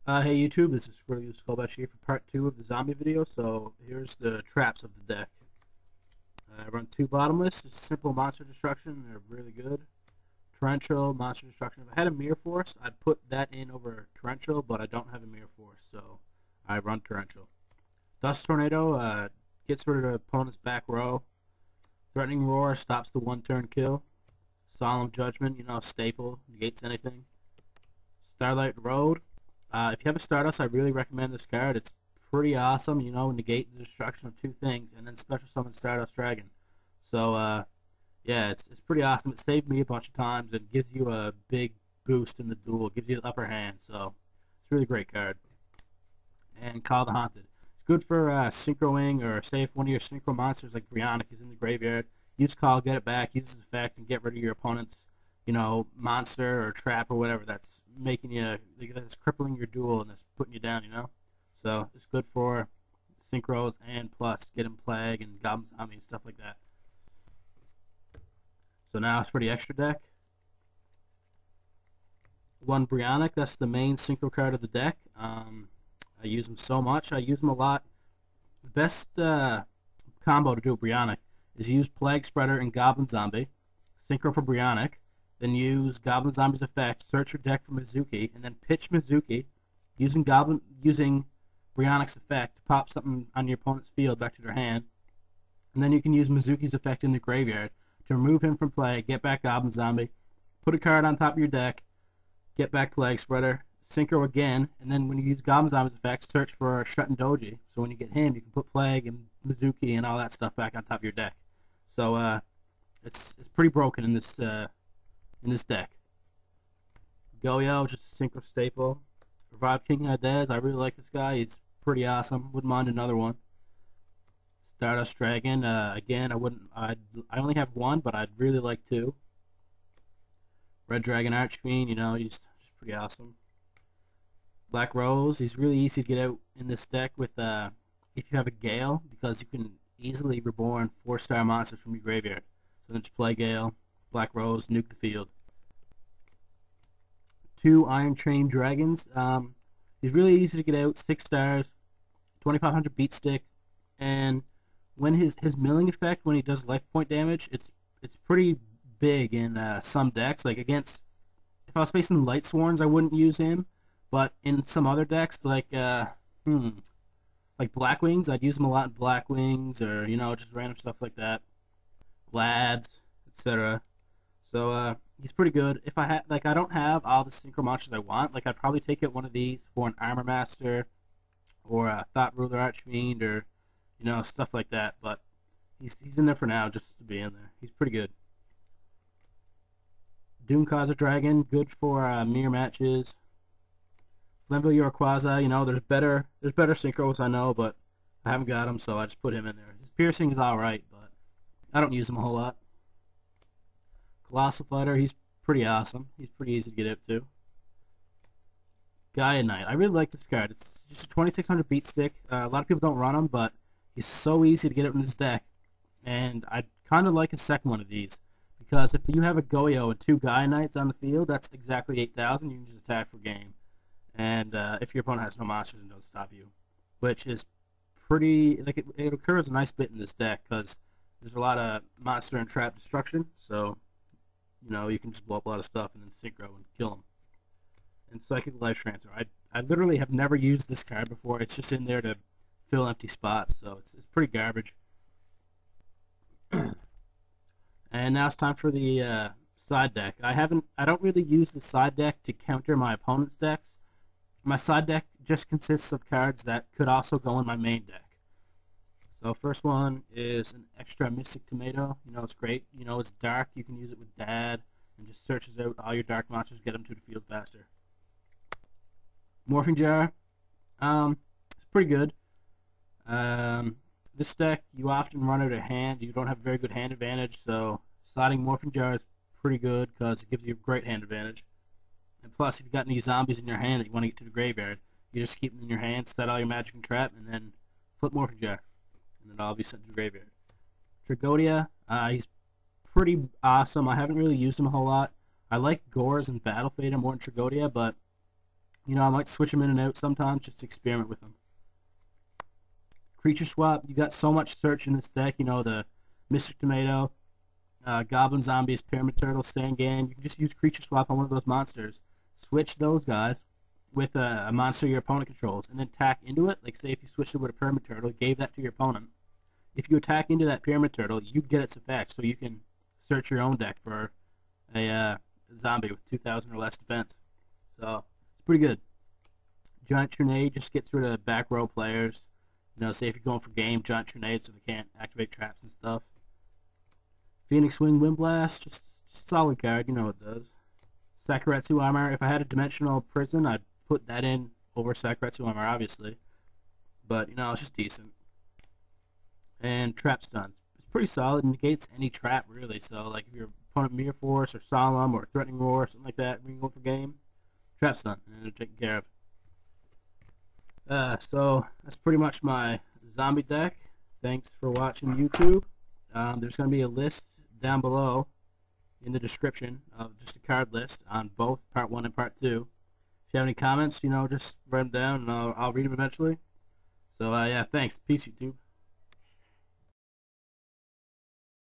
Hey YouTube, this is Squirrely Skullbash here for part 2 of the zombie video. So here's the traps of the deck. I run 2 Bottomless, just simple monster destruction. They're really good. Torrential, monster destruction. If I had a Mirror Force, I'd put that in over Torrential, but I don't have a Mirror Force, so I run Torrential. Dust Tornado gets rid of the opponent's back row. Threatening Roar stops the 1-turn kill. Solemn Judgment, staple, negates anything. Starlight Road. If you have a Stardust, I really recommend this card. It's pretty awesome, negate the destruction of 2 things, and then special summon Stardust Dragon. So, yeah, it's pretty awesome. It saved me a bunch of times and gives you a big boost in the duel. It gives you the upper hand, so it's a really great card. And Call the Haunted. It's good for synchroing, or say if one of your synchro monsters like Brionac is in the graveyard, use Call, get it back, use its effect, and get rid of your opponent's monster or trap or whatever that's making you, that's crippling your duel and that's putting you down, So it's good for synchros and plus get him Plague and Goblin Zombie and stuff like that. So now it's for the extra deck. 1 Brionac, that's the main synchro card of the deck. I use him so much. I use him a lot. The best combo to do with Brionac is use Plaguespreader and Goblin Zombie, synchro for Brionac, then use Goblin Zombie's effect, search your deck for Mezuki, and then pitch Mezuki using Brionac's effect to pop something on your opponent's field back to their hand. And then you can use Mezuki's effect in the graveyard to remove him from play, get back Goblin Zombie, put a card on top of your deck, get back Plaguespreader, synchro again, and then when you use Goblin Zombie's effect, search for Shutendoji. So when you get him, you can put Plague and Mezuki and all that stuff back on top of your deck. So it's pretty broken in this deck. Goyo, just a synchro staple. Revive King Hadez, I really like this guy. He's pretty awesome. Wouldn't mind another one. Stardust Dragon, again, I only have 1, but I'd really like 2. Red Dragon Archfiend, he's just pretty awesome. Black Rose, he's really easy to get out in this deck with if you have a Gale, because you can easily reborn 4-star monsters from your graveyard. So then just play Gale, Black Rose, nuke the field. 2 Iron Train Dragons. He's really easy to get out, 6 stars, 2500 beat stick, and when his milling effect, when he does life point damage, it's pretty big in some decks. Like against, if I was facing Light Sworns, I wouldn't use him, but in some other decks, like Blackwings, I'd use him a lot in Blackwings, or just random stuff like that, Glads, etc. So he's pretty good. If I had, I don't have all the synchro monsters I want. I'd probably take out one of these for an Armor Master, or a Thought Ruler Archfiend, or stuff like that. But he's in there for now, just to be in there. He's pretty good. Doomkaiser Dragon, good for mirror matches. Flambeau Urquaza, there's better synchros I know, but I haven't got him, so I just put him in there. His piercing is alright, but I don't use him a whole lot. Colossal Fighter, he's pretty awesome. He's pretty easy to get out to. Gaia Knight, I really like this card. It's just a 2600 beat stick. A lot of people don't run him, but he's so easy to get out in this deck. And I'd kind of like a second one of these, because if you have a Goyo and 2 Gaia Knights on the field, that's exactly 8,000. You can just attack for game. And if your opponent has no monsters and doesn't stop you, which is pretty, it occurs a nice bit in this deck, because there's a lot of monster and trap destruction, so you can just blow up a lot of stuff and then synchro and kill them. And Psychic Life Transfer, I literally have never used this card before. It's just in there to fill empty spots, so it's pretty garbage. And now it's time for the side deck. I don't really use the side deck to counter my opponent's decks. My side deck just consists of cards that could also go in my main deck. So first one is an extra Mystic Tomato. It's great. It's dark. You can use it with Dad and just searches out all your dark monsters, get them to the field faster. Morphing Jar. It's pretty good. This deck, you often run out of hand. You don't have very good hand advantage, so sliding Morphing Jar is pretty good because it gives you a great hand advantage. And plus, if you've got any zombies in your hand that you want to get to the graveyard, you just keep them in your hand, set all your magic and trap, and then flip Morphing Jar. And then I'll be sent to the graveyard. Tragodia, he's pretty awesome. I haven't really used him a whole lot. I like Gorz and Battle Fader more than Tragodia, but You know, I might switch them in and out sometimes just to experiment with them. Creature swap, you got so much search in this deck. You know, the Mystic Tomato, Goblin Zombies, Pyramid Turtle, Sangan. You can just use creature swap on one of those monsters. Switch those guys with a monster your opponent controls, and then tack into it. Like, say if you switched it with a Pyramid Turtle, gave that to your opponent. If you attack into that Pyramid Turtle, you get its effect, so you can search your own deck for a zombie with 2,000 or less defense. So, it's pretty good. Giant Trinade just gets rid of back row players. You know, say if you're going for game, Giant Trinade so they can't activate traps and stuff. Phoenix Wing Windblast, just solid card, you know what it does. Sakuretsu Armor, if I had a Dimensional Prison, I'd put that in over Sakuretsu Armor, obviously. But, you know, it's just decent. And Trap Stuns. It's pretty solid, negates any trap, really. So, like, if your opponent Mirror Force or Solemn or Threatening Roar or something like that, when you go for game, Trap Stun, and they're taken care of. So, that's pretty much my zombie deck. Thanks for watching YouTube. There's going to be a list down below in the description of just a card list on both Part 1 and Part 2. If you have any comments, you know, just write them down and I'll read them eventually. So, yeah, thanks. Peace, YouTube.